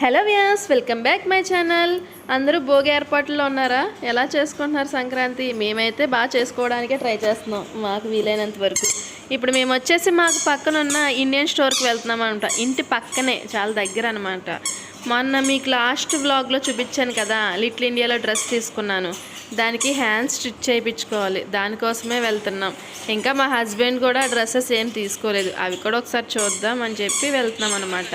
Hello viewers, welcome back my channel. అందరూ భోగి ఏర్పాట్లలో ఉన్నారా? ఎలా చేసుకుంటున్నారు సంక్రాంతి? మేమైతే బాగా చేసుకోవడానికే ట్రై చేస్తున్నాం మాకు వీలైనంత వరకు. ఇప్పుడు మేము వచ్చేసి మాకు పక్కన ఉన్న ఇండియన్ స్టోర్కి వెళ్తున్నాం అనమాట. ఇంటి పక్కనే, చాలా దగ్గర అనమాట. మొన్న మీకు లాస్ట్ వ్లాగ్లో చూపించాను కదా, లిటిల్ ఇండియాలో డ్రెస్ తీసుకున్నాను. దానికి హ్యాండ్స్ స్టిచ్ చేయించుకోవాలి, దానికోసమే వెళ్తున్నాం. ఇంకా మా హస్బెండ్ కూడా డ్రెస్సెస్ ఏం తీసుకోలేదు, అవి కూడా ఒకసారి చూద్దాం అని చెప్పి వెళ్తున్నాం అనమాట.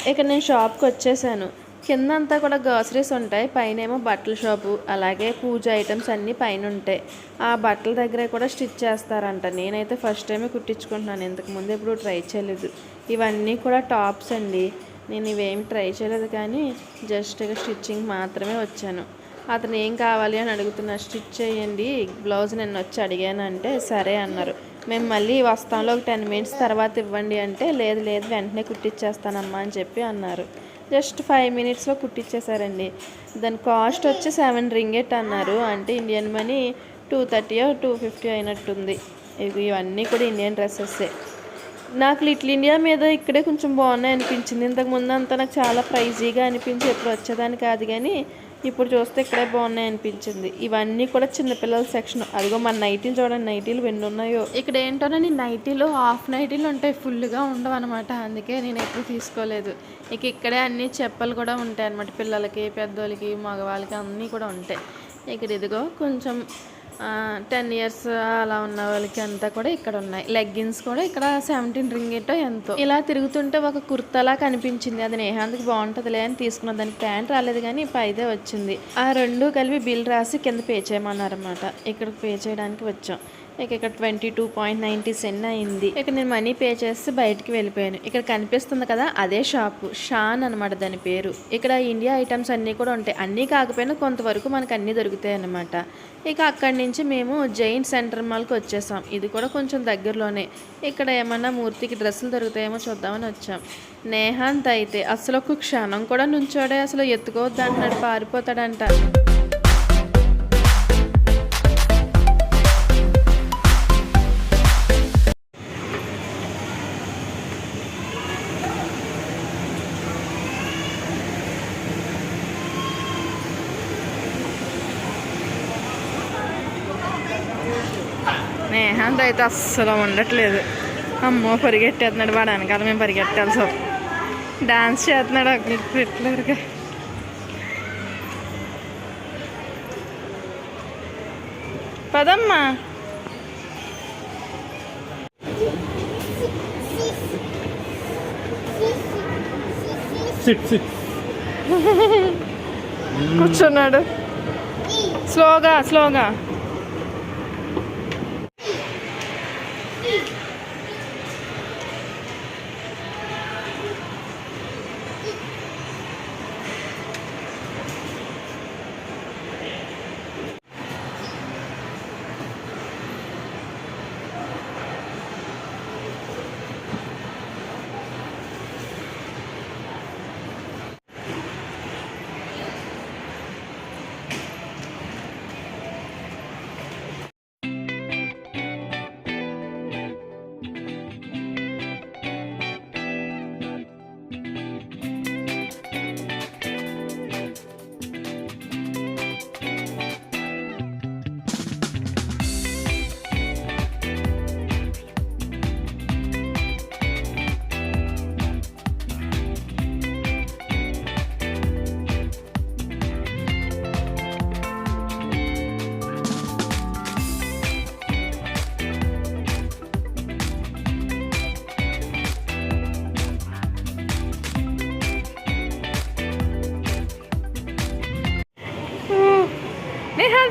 ఇక్కడ నేను షాప్కి వచ్చేసాను. కింద అంతా కూడా గ్రోసరీస్ ఉంటాయి, పైన ఏమో బట్టల షాపు, అలాగే పూజ ఐటమ్స్ అన్నీ పైన ఉంటాయి. ఆ బట్టల దగ్గర కూడా స్టిచ్ చేస్తారంట. నేనైతే ఫస్ట్ టైమే కుట్టించుకుంటున్నాను, ఇంతకుముందు ఎప్పుడు ట్రై చేయలేదు. ఇవన్నీ కూడా టాప్స్ అండి. నేను ఇవేమి ట్రై చేయలేదు, కానీ జస్ట్ స్టిచ్చింగ్ మాత్రమే వచ్చాను. అతను ఏం కావాలి అని అడుగుతున్నా. స్టిచ్ చేయండి బ్లౌజ్ నేను వచ్చి అడిగాను అంటే సరే అన్నారు. మేము మళ్ళీ వస్తాంలో ఒక 10 మినిట్స్ తర్వాత ఇవ్వండి అంటే లేదు లేదు వెంటనే కుట్టించేస్తానమ్మా అని చెప్పి అన్నారు. జస్ట్ 5 మినిట్స్లో కుట్టించేశారండి. దాని కాస్ట్ వచ్చి 7 రింగెట్ అన్నారు, అంటే ఇండియన్ మనీ 230 250 అయినట్టుంది. ఇవన్నీ కూడా ఇండియన్ డ్రెస్సెస్సే. నాకు లిటిల్ ఇండియా మీద ఇక్కడే కొంచెం బాగున్నాయి అనిపించింది. ఇంతకుముందు అంతా నాకు చాలా ప్రైజీగా అనిపించి ఎప్పుడు వచ్చేదాన్ని కాదు, కానీ ఇప్పుడు చూస్తే ఇక్కడే బాగున్నాయి అనిపించింది. ఇవన్నీ కూడా చిన్నపిల్లల సెక్షన్. అదిగో మన నైటీలు చూడండి, నైటీలు ఎన్ని ఉన్నాయో. ఇక్కడ ఏంటోనని నైటీలు హాఫ్ నైటీలు ఉంటాయి, ఫుల్గా ఉండవు అనమాట. అందుకే నేను ఎప్పుడు తీసుకోలేదు. ఇక్కడే అన్ని చెప్పలు కూడా ఉంటాయి అనమాట, పిల్లలకి, పెద్దోళ్ళకి, మగవాళ్ళకి అన్నీ కూడా ఉంటాయి. ఇక్కడ ఇదిగో కొంచెం 10 ఇయర్స్ అలా ఉన్న వాళ్ళకి అంతా కూడా ఇక్కడ ఉన్నాయి. లెగ్గిన్స్ కూడా ఇక్కడ 17 రింగెట్ ఎంతో. ఇలా తిరుగుతుంటే ఒక కుర్తాలా కనిపించింది, అది నేహాంత్కి బాగుంటుందిలే అని తీసుకున్నాం. దానికి ప్యాంట్ రాలేదు, కానీ పైదే వచ్చింది. ఆ రెండు కలిపి బిల్ రాసి కింద పే చేయమన్నారన్నమాట. ఇక్కడికి పే చేయడానికి వచ్చాం. ఇక్కడ 22.90 సెంట్ అయింది. ఇక్కడ నేను మనీ పే చేసి బయటికి వెళ్ళిపోయాను. ఇక్కడ కనిపిస్తుంది కదా, అదే షాపు, షాన్ అనమాట దాని పేరు. ఇక్కడ ఇండియా ఐటమ్స్ అన్నీ కూడా ఉంటాయి. అన్నీ కాకపోయినా కొంతవరకు మనకు అన్నీ దొరుకుతాయి అన్నమాట. అక్కడి నుంచి మేము జైంట్ సెంటర్ మాల్కి వచ్చేసాం. ఇది కూడా కొంచెం దగ్గరలోనే. ఇక్కడ ఏమన్నా మూర్తికి డ్రెస్సులు దొరుకుతాయేమో చూద్దామని వచ్చాం. నేహాంత్ అయితే అసలు ఒక క్షణం కూడా నుంచోడే, అసలు ఎత్తుకోవద్దు అంటున్నాడు, పారిపోతాడంట. నేహాంత్ అయితే అస్సలు ఉండట్లేదు. అమ్మో పరిగెట్టేస్తున్నాడు, వాడు వెనకాల మేము పరిగెట్టాలి. సో డాన్స్ చేస్తున్నాడు అట్లగా. పదమ్మా. కూర్చున్నాడు. స్లోగా స్లోగా.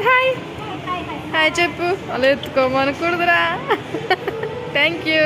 హాయ్ హాయ్ చెప్పు. అలా ఎత్తుకోమనకూడదురా. Thank you.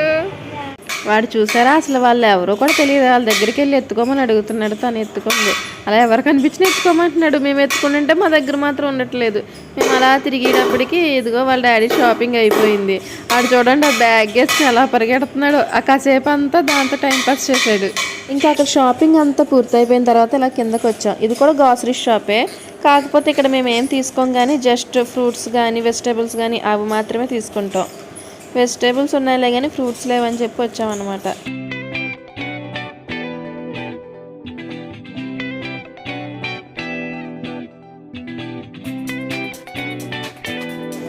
వాడు చూసారా, అసలు వాళ్ళు ఎవరో కూడా తెలియదు, వాళ్ళ దగ్గరికి వెళ్ళి ఎత్తుకోమని అడుగుతున్నాడు. తను ఎత్తుకుంది. అలా ఎవరు కనిపించినా ఎత్తుకోమంటున్నాడు. మేము ఎత్తుకుంటుంటే మా దగ్గర మాత్రం ఉండట్లేదు. మేము అలా తిరిగేటప్పటికి ఇదిగో వాళ్ళ డాడీ షాపింగ్ అయిపోయింది. వాడు చూడండి, ఆ బ్యాగ్ వేసి ఎలా పరిగెడుతున్నాడు. ఆ కాసేపు అంతా దాంతో టైంపాస్ చేశాడు. ఇంకా అక్కడ షాపింగ్ అంతా పూర్తయిపోయిన తర్వాత ఇలా కిందకు వచ్చాం. ఇది కూడా గ్రాసరీ షాపే, కాకపోతే ఇక్కడ మేము ఏం తీసుకోం, కానీ జస్ట్ ఫ్రూట్స్ కానీ వెజిటేబుల్స్ కానీ అవి మాత్రమే తీసుకుంటాం. వెజిటేబుల్స్ ఉన్నాయిలే కానీ ఫ్రూట్స్ లేవని చెప్పి వచ్చామన్నమాట.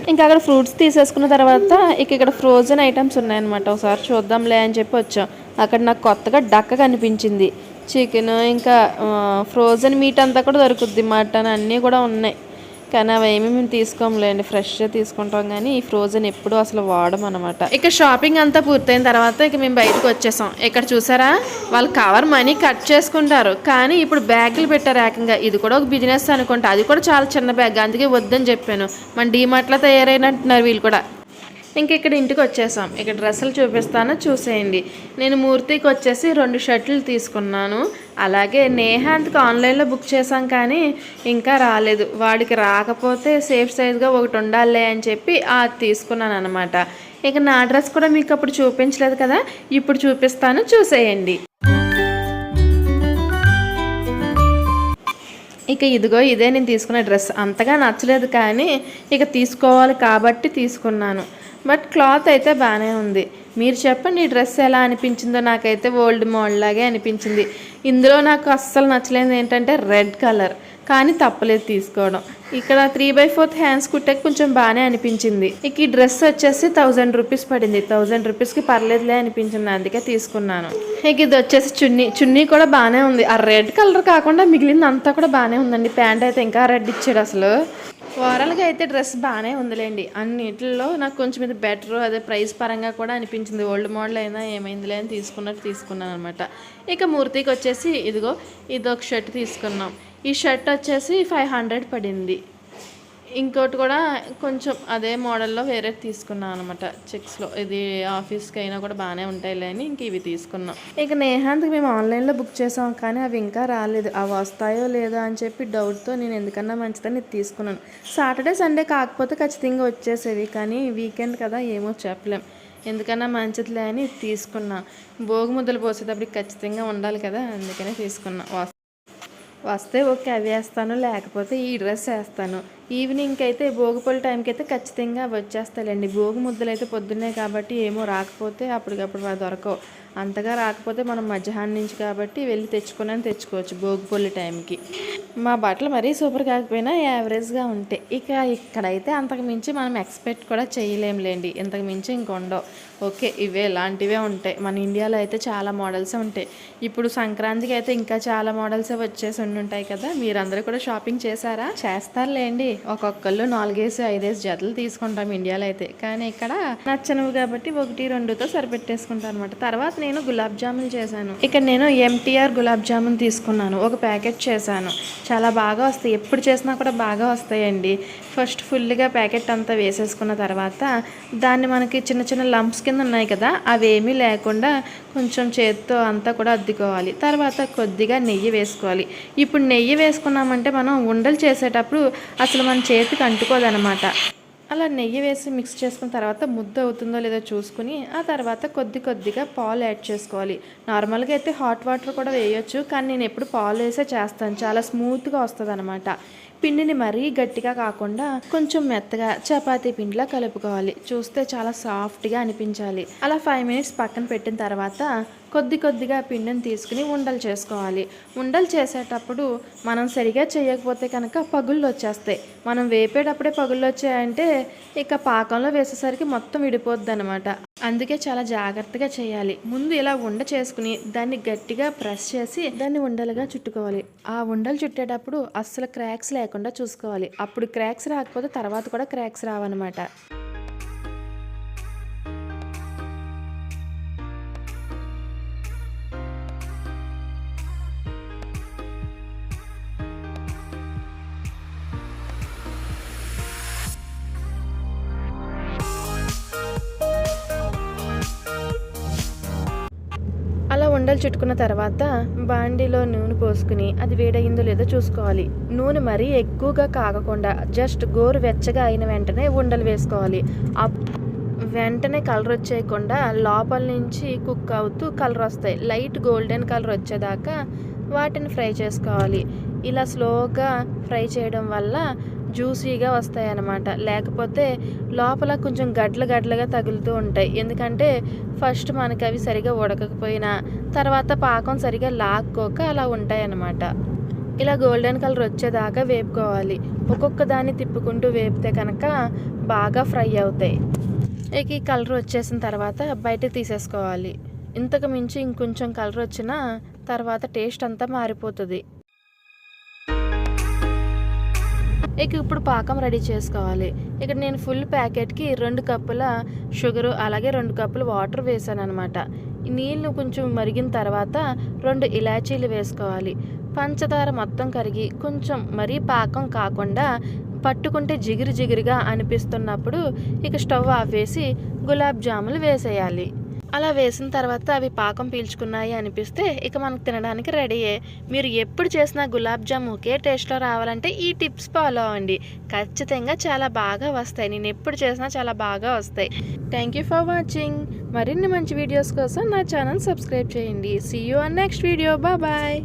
ఇంకా అక్కడ ఫ్రూట్స్ తీసేసుకున్న తర్వాత ఇక్కడ ఫ్రోజన్ ఐటమ్స్ ఉన్నాయన్నమాట. ఒకసారి చూద్దాంలే అని చెప్పి వచ్చాం. అక్కడ నాకు కొత్తగా డక్క కనిపించింది. చికెన్ ఇంకా ఫ్రోజన్ మీట్ అంతా కూడా దొరుకుద్ది, మటన్ అన్నీ కూడా ఉన్నాయి. కానీ అవి ఏమీ మేము తీసుకోములేండి, ఫ్రెష్గా తీసుకుంటాం. కానీ ఈ ఫ్రోజన్ ఎప్పుడూ అసలు వాడము అనమాట. ఇక షాపింగ్ అంతా పూర్తయిన తర్వాత ఇక మేము బయటకు వచ్చేసాం. ఇక్కడ చూసారా, వాళ్ళు కవర్ మనీ కట్ చేసుకుంటారు, కానీ ఇప్పుడు బ్యాగులు పెట్టారు ఏకంగా. ఇది కూడా ఒక బిజినెస్ అనుకుంటా. అది కూడా చాలా చిన్న బ్యాగ్, అందుకే వద్దని చెప్పాను. మన డీమార్ట్లో తయారైనట్టున్నారు వీళ్ళు కూడా. ఇంక ఇక్కడ ఇంటికి వచ్చేసాం. ఇక్కడ డ్రెస్సులు చూపిస్తాను, చూసేయండి. నేను మూర్తికి వచ్చేసి 2 షర్ట్లు తీసుకున్నాను. అలాగే నేహాంత్కి ఆన్లైన్లో బుక్ చేసాం, కానీ ఇంకా రాలేదు. వాడికి రాకపోతే సేఫ్ సైజ్గా ఒకటి ఉండాలి అని చెప్పి అది తీసుకున్నాను అనమాట. ఇక నా డ్రెస్ కూడా మీకు అప్పుడు చూపించలేదు కదా, ఇప్పుడు చూపిస్తాను, చూసేయండి. ఇక ఇదిగో ఇదే నేను తీసుకున్న డ్రెస్. అంతగా నచ్చలేదు, కానీ ఇక తీసుకోవాలి కాబట్టి తీసుకున్నాను. బట్ క్లాత్ అయితే బాగానే ఉంది. మీరు చెప్పండి, ఈ డ్రెస్ ఎలా అనిపించిందో. నాకైతే ఓల్డ్ మోడల్ లాగే అనిపించింది. ఇందులో నాకు అస్సలు నచ్చలేదు ఏంటంటే రెడ్ కలర్, కానీ తప్పలేదు తీసుకోవడం. ఇక్కడ 3/4 హ్యాండ్స్ కుట్టాక కొంచెం బాగానే అనిపించింది. ఇక ఈ డ్రెస్ వచ్చేసి 1000 రూపీస్ పడింది. 1000 రూపీస్కి పర్లేదులే అనిపించింది, అందుకే తీసుకున్నాను. ఇక ఇది వచ్చేసి చున్నీ కూడా బాగానే ఉంది. ఆ రెడ్ కలర్ కాకుండా మిగిలింది అంతా కూడా బాగానే ఉందండి. ప్యాంట్ అయితే ఇంకా రెడ్ ఇచ్చాడు. అసలు ఓవరాల్గా అయితే డ్రెస్ బాగానే ఉందిలేండి. అన్నిటిలో నాకు కొంచెం ఇది బెటర్, అదే ప్రైస్ పరంగా కూడా అనిపించింది. ఓల్డ్ మోడల్ అయినా ఏమైందిలే అని తీసుకున్నాను అనమాట. ఇక మూర్తికి వచ్చేసి ఇదిగో ఇదొక షర్ట్ తీసుకున్నాం. ఈ షర్ట్ వచ్చేసి 500 పడింది. ఇంకోటి కూడా కొంచెం అదే మోడల్లో వేరే తీసుకున్నాం అనమాట. చెక్స్లో ఇది ఆఫీస్కి అయినా కూడా బాగానే ఉంటాయిలే అని ఇంక ఇవి తీసుకున్నాం. ఇక నేహాంత్కి మేము ఆన్లైన్లో బుక్ చేసాం, కానీ అవి ఇంకా రాలేదు. అవి వస్తాయో లేదో అని చెప్పి డౌట్తో నేను ఎందుకన్నా మంచిదని ఇది తీసుకున్నాను. సాటర్డే సండే కాకపోతే ఖచ్చితంగా వచ్చేసేవి, కానీ వీకెండ్ కదా ఏమో చెప్పలేం. ఎందుకన్నా మంచిదిలే అని తీసుకున్నా. భోగి ముద్దలు పోసేటప్పటికి ఖచ్చితంగా ఉండాలి కదా, అందుకనే తీసుకున్నా. వస్తే ఓకే అవి వేస్తాను, లేకపోతే ఈ డ్రెస్ వేస్తాను. ఈవినింగ్కి అయితే భోగిపల్లి టైంకి అయితే ఖచ్చితంగా వచ్చేస్తాయండి. భోగి ముద్దలు అయితే పొద్దున్నే కాబట్టి ఏమో రాకపోతే అప్పటికప్పుడు దొరకవు. అంతగా రాకపోతే మనం మధ్యాహ్నం నుంచి కాబట్టి వెళ్ళి తెచ్చుకోవచ్చు భోగిపల్లి టైంకి. మా బట్టలు మరీ సూపర్ కాకపోయినా యావరేజ్గా ఉంటాయి. ఇక ఇక్కడైతే అంతకు మించి మనం ఎక్స్పెక్ట్ కూడా చేయలేంలేండి. ఇంతకు మించి ఇంకొండవు. ఓకే ఇవే ఇలాంటివే ఉంటాయి. మన ఇండియాలో అయితే చాలా మోడల్సే ఉంటాయి. ఇప్పుడు సంక్రాంతికి అయితే ఇంకా చాలా మోడల్సే వచ్చేసి ఉంటాయి కదా. మీరందరూ కూడా షాపింగ్ చేశారా? చేస్తారులేండి. ఒక్కొక్కళ్ళు 4-5 జతలు తీసుకుంటాం ఇండియాలో అయితే, కానీ ఇక్కడ నచ్చనివి కాబట్టి 1-2తో సరిపెట్టేసుకుంటాం అనమాట. తర్వాత నేను గులాబ్ జామున్ చేశాను. ఇక్కడ నేను MTR గులాబ్ జామున్ తీసుకున్నాను. ఒక ప్యాకెట్ చేశాను. చాలా బాగా వస్తాయి, ఎప్పుడు చేసినా కూడా బాగా వస్తాయండి. ఫస్ట్ ఫుల్గా ప్యాకెట్ అంతా వేసేసుకున్న తర్వాత దాన్ని మనకి చిన్న చిన్న లంప్స్ కింద ఉన్నాయి కదా, అవేమీ లేకుండా కొంచెం చేత్తో అంతా కూడా అద్దుకోవాలి. తర్వాత కొద్దిగా నెయ్యి వేసుకోవాలి. ఇప్పుడు నెయ్యి వేసుకున్నామంటే మనం ఉండలు చేసేటప్పుడు అసలు మన చేతికి అంటుకోదనమాట. అలా నెయ్యి వేసి మిక్స్ చేసుకున్న తర్వాత ముద్ద అవుతుందో లేదో చూసుకుని ఆ తర్వాత కొద్దిగా పాలు యాడ్ చేసుకోవాలి. నార్మల్గా అయితే హాట్ వాటర్ కూడా వేయొచ్చు, కానీ నేను ఎప్పుడు పాలు వేసే చేస్తాను. చాలా స్మూత్గా వస్తుంది అనమాట. పిండిని మరీ గట్టిగా కాకుండా కొంచెం మెత్తగా చపాతీ పిండిలా కలుపుకోవాలి. చూస్తే చాలా సాఫ్ట్గా అనిపించాలి. అలా 5 మినిట్స్ పక్కన పెట్టిన తర్వాత కొద్దిగా పిండిని తీసుకుని ఉండలు చేసుకోవాలి. ఉండలు చేసేటప్పుడు మనం సరిగా చేయకపోతే కనుక పగుళ్ళు వచ్చేస్తాయి. మనం వేపేటప్పుడే పగుళ్ళు వచ్చాయంటే ఇక పాకంలో వేసేసరికి మొత్తం విడిపోద్ది అనమాట. అందుకే చాలా జాగ్రత్తగా చేయాలి. ముందు ఇలా ఉండ చేసుకుని దాన్ని గట్టిగా ప్రెస్ చేసి దాన్ని ఉండలుగా చుట్టుకోవాలి. ఆ ఉండలు చుట్టేటప్పుడు అస్సలు క్రాక్స్ లేకుండా చూసుకోవాలి. అప్పుడు క్రాక్స్ రాకపోతే తర్వాత కూడా క్రాక్స్ రావన్నమాట. అలా ఉండలు చుట్టుకున్న తర్వాత బాండీలో నూనె పోసుకుని అది వేడయిందో లేదో చూసుకోవాలి. నూనె మరీ ఎక్కువగా కాగకుండా జస్ట్ గోరు వెచ్చగా అయిన వెంటనే ఉండలు వేసుకోవాలి. వెంటనే కలర్ వచ్చేయకుండా లోపల నుంచి కుక్ అవుతూ కలర్ వస్తాయి. లైట్ గోల్డెన్ కలర్ వచ్చేదాకా వాటిని ఫ్రై చేసుకోవాలి. ఇలా స్లోగా ఫ్రై చేయడం వల్ల జ్యూసీగా వస్తాయి అన్నమాట. లేకపోతే లోపల కొంచెం గడ్డలుగా తగులుతూ ఉంటాయి. ఎందుకంటే ఫస్ట్ మనకి అవి సరిగా ఉడకకపోయినా తర్వాత పాకం సరిగా లాక్కోక అలా ఉంటాయి అన్నమాట. ఇలా గోల్డెన్ కలర్ వచ్చేదాకా వేపుకోవాలి. ఒక్కొక్క దాన్ని తిప్పుకుంటూ వేపితే కనుక బాగా ఫ్రై అవుతాయి. ఇక ఈ కలర్ వచ్చేసిన తర్వాత బయటకు తీసేసుకోవాలి. ఇంతకు మించి ఇంకొంచెం కలర్ వచ్చిన తర్వాత టేస్ట్ అంతా మారిపోతుంది. ఇక ఇప్పుడు పాకం రెడీ చేసుకోవాలి. ఇక్కడ నేను ఫుల్ ప్యాకెట్కి 2 కప్పుల షుగరు అలాగే 2 కప్పులు వాటర్ వేసాను అనమాట. నీళ్ళు కొంచెం మరిగిన తర్వాత 2 ఇలాచీలు వేసుకోవాలి. పంచదార మొత్తం కరిగి కొంచెం మరీ పాకం కాకుండా పట్టుకుంటే జిగిరి జిగిరిగా అనిపిస్తున్నప్పుడు ఇక స్టవ్ ఆపేసి గులాబ్ జాములు వేసేయాలి. అలా వేసిన తర్వాత అవి పాకం పీల్చుకున్నాయి అనిపిస్తే ఇక మనకు తినడానికి రెడీయే. మీరు ఎప్పుడు చేసినా గులాబ్ జామ్ ఒకే టేస్ట్లో రావాలంటే ఈ టిప్స్ ఫాలో అవ్వండి. ఖచ్చితంగా చాలా బాగా వస్తాయి. నేను ఎప్పుడు చేసినా చాలా బాగా వస్తాయి. Thank you for watching. మరిన్ని మంచి వీడియోస్ కోసం నా ఛానల్ సబ్స్క్రైబ్ చేయండి. See you on next video. Bye.